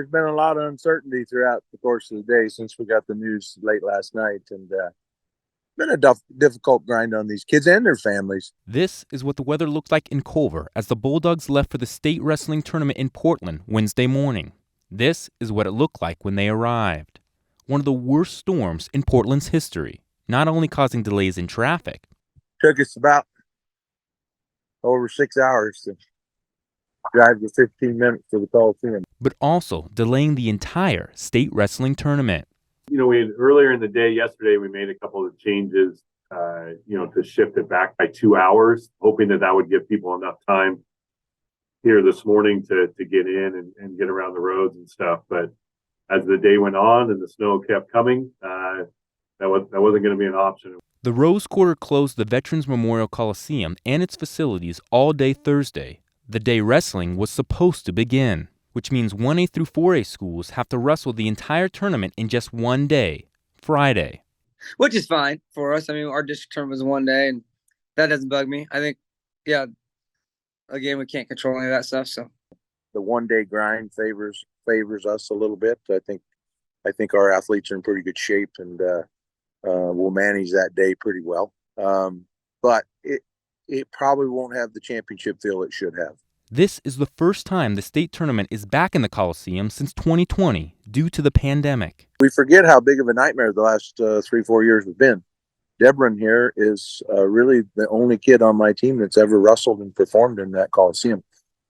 there's been a lot of uncertainty throughout the course of the day since we got the news late last night, and been a difficult grind on these kids and their families. This is what the weather looked like in Culver as the Bulldogs left for the state wrestling tournament in Portland Wednesday morning. This is what it looked like when they arrived. One of the worst storms in Portland's history, not only causing delays in traffic. Took us about over 6 hours to drive the 15 minutes to the Coliseum, but also delaying the entire state wrestling tournament. Earlier in the day yesterday, we made a couple of changes, to shift it back by 2 hours, hoping that would give people enough time here this morning to get in and get around the roads and stuff. But as the day went on and the snow kept coming, that wasn't going to be an option. The Rose Quarter closed the Veterans Memorial Coliseum and its facilities all day Thursday, the day wrestling was supposed to begin, which means 1A through 4A schools have to wrestle the entire tournament in just one day, Friday. Which is fine for us. I mean, our district tournament was one day, and that doesn't bug me. I think, again, we can't control any of that stuff. So the one-day grind favors us a little bit. I think our athletes are in pretty good shape, and we'll manage that day pretty well. But it probably won't have the championship feel it should have. This is the first time the state tournament is back in the Coliseum since 2020 due to the pandemic. We forget how big of a nightmare the last 3-4 years have been. Debron here is really the only kid on my team that's ever wrestled and performed in that Coliseum.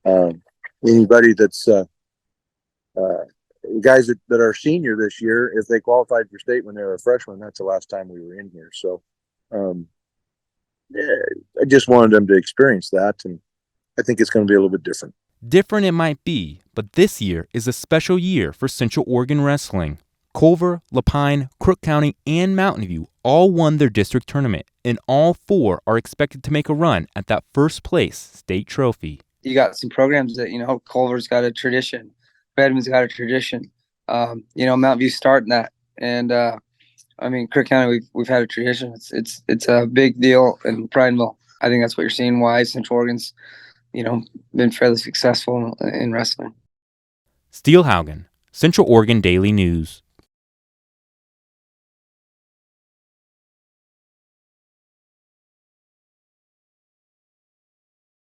Anybody that's guys that are senior this year, if they qualified for state when they were a freshman, that's the last time we were in here. So I just wanted them to experience that, and I think it's going to be a little bit different. Different it might be, but this year is a special year for Central Oregon wrestling. Culver, Lapine, Crook County, and Mountain View all won their district tournament, and all 4 are expected to make a run at that first place state trophy. You got some programs that, Culver's got a tradition. Redmond's got a tradition. Mountain View's starting that. And, Crook County, we've had a tradition. It's a big deal in Prineville. I think that's what you're seeing why Central Oregon's, been fairly successful in wrestling. Steele Haugen, Central Oregon Daily News.